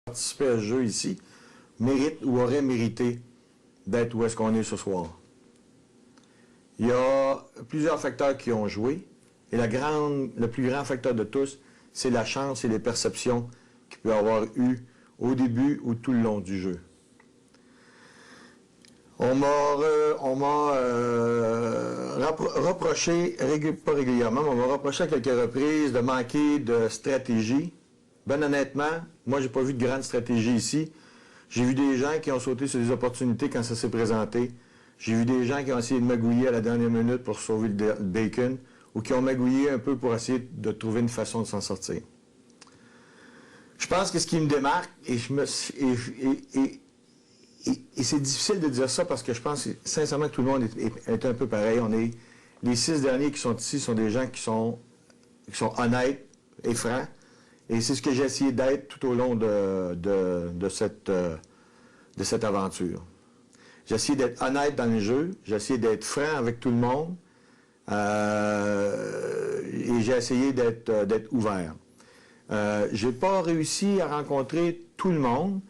participer à ce jeu ici mérite ou aurait mérité d'être où est-ce qu'on est ce soir. Il y a plusieurs facteurs qui ont joué, et le plus grand facteur de tous, c'est la chance et les perceptions qu'il peut avoir eu au début ou tout le long du jeu. On m'a reproché, pas régulièrement, mais on m'a reproché à quelques reprises de manquer de stratégie. Ben honnêtement, moi, j'ai pas vu de grande stratégie ici. J'ai vu des gens qui ont sauté sur des opportunités quand ça s'est présenté. J'ai vu des gens qui ont essayé de magouiller à la dernière minute pour sauver le bacon, ou qui ont magouillé un peu pour essayer de trouver une façon de s'en sortir. Je pense que ce qui me démarque, et c'est difficile de dire ça parce que je pense sincèrement que tout le monde est un peu pareil. Les 6 derniers qui sont ici sont des gens qui sont honnêtes et francs. Et c'est ce que j'ai essayé d'être tout au long de cette aventure. J'ai essayé d'être honnête dans le jeu, j'ai essayé d'être franc avec tout le monde, et j'ai essayé d'être ouvert. J'ai pas réussi à rencontrer tout le monde.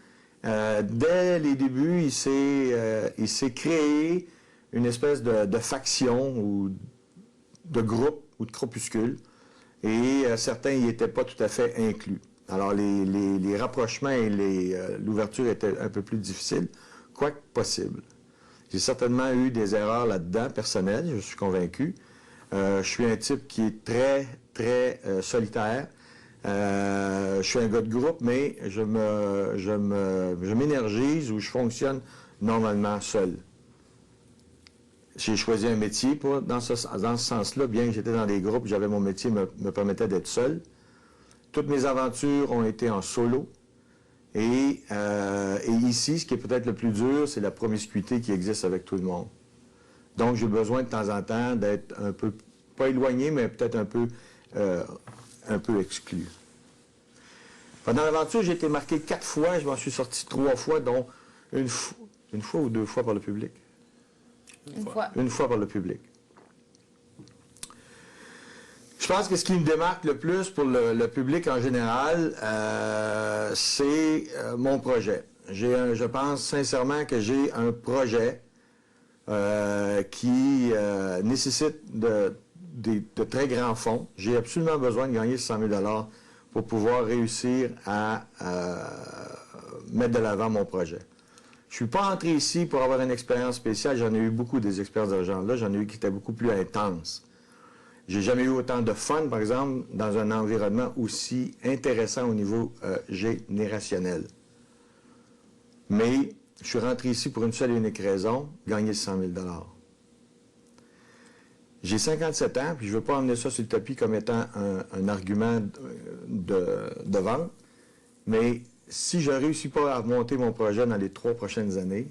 Dès les débuts, il s'est créé une espèce de faction ou de groupe ou de crépuscule, et certains n'y étaient pas tout à fait inclus. Alors les rapprochements et l'ouverture étaient un peu plus difficiles, quoique possible. J'ai certainement eu des erreurs là-dedans, personnelles, je suis convaincu. Je suis un type qui est très, très solitaire. Je suis un gars de groupe, mais je m'énergise ou je fonctionne normalement seul. J'ai choisi un métier dans ce sens-là, bien que j'étais dans des groupes, j'avais mon métier me permettait d'être seul. Toutes mes aventures ont été en solo. Et ici, ce qui est peut-être le plus dur, c'est la promiscuité qui existe avec tout le monde. Donc, j'ai besoin de temps en temps d'être un peu, pas éloigné, mais peut-être un peu exclu. Pendant l'aventure, j'ai été marqué 4 fois, je m'en suis sorti 3 fois, dont une fois ou 2 fois par le public. Une fois par le public. Je pense que ce qui me démarque le plus pour le public en général, c'est mon projet. Je pense sincèrement que j'ai un projet qui nécessite de très grands fonds. J'ai absolument besoin de gagner 100 000 $ pour pouvoir réussir à mettre de l'avant mon projet. Je ne suis pas entré ici pour avoir une expérience spéciale. J'en ai eu beaucoup des expériences de genre-là. J'en ai eu qui étaient beaucoup plus intenses. J'ai jamais eu autant de fun, par exemple, dans un environnement aussi intéressant au niveau générationnel. Mais je suis rentré ici pour une seule et unique raison, gagner 100 000 $. J'ai 57 ans, puis je ne veux pas emmener ça sur le tapis comme étant un argument de vente, mais si je ne réussis pas à remonter mon projet dans les 3 prochaines années,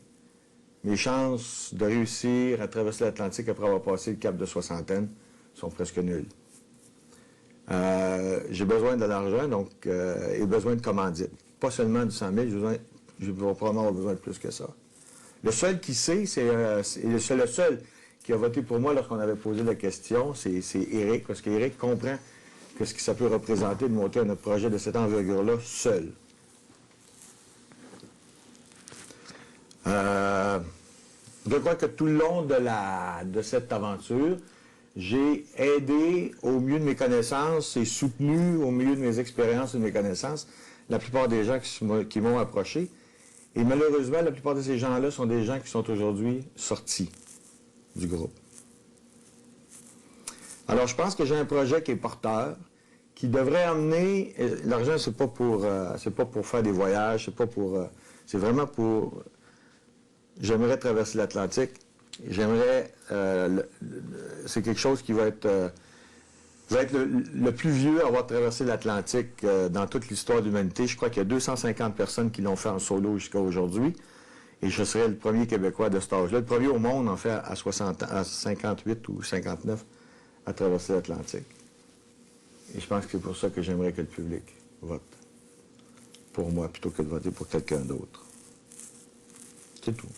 mes chances de réussir à traverser l'Atlantique après avoir passé le cap de soixantaine sont presque nulles. J'ai besoin de l'argent, donc, et besoin de commandite. Pas seulement du 100 000, je vais probablement avoir besoin de plus que ça. Le seul qui sait, c'est le seul qui a voté pour moi lorsqu'on avait posé la question, c'est Éric, parce qu'Éric comprend que ce que ça peut représenter de monter un projet de cette envergure-là seul. Je crois que tout le long de cette aventure, j'ai aidé au mieux de mes connaissances et soutenu au mieux de mes expériences et de mes connaissances la plupart des gens qui m'ont approché. Et malheureusement, la plupart de ces gens-là sont des gens qui sont aujourd'hui sortis du groupe. Alors, je pense que j'ai un projet qui est porteur, qui devrait amener... L'argent, c'est pas pour faire des voyages, c'est vraiment pour... J'aimerais traverser l'Atlantique. J'aimerais... c'est quelque chose qui va être le plus vieux à avoir traversé l'Atlantique dans toute l'histoire de l'humanité. Je crois qu'il y a 250 personnes qui l'ont fait en solo jusqu'à aujourd'hui. Et je serais le premier Québécois de cet âge-là. Le premier au monde, en fait, à 58 ou 59, à traverser l'Atlantique. Et je pense que c'est pour ça que j'aimerais que le public vote pour moi plutôt que de voter pour quelqu'un d'autre. C'est tout.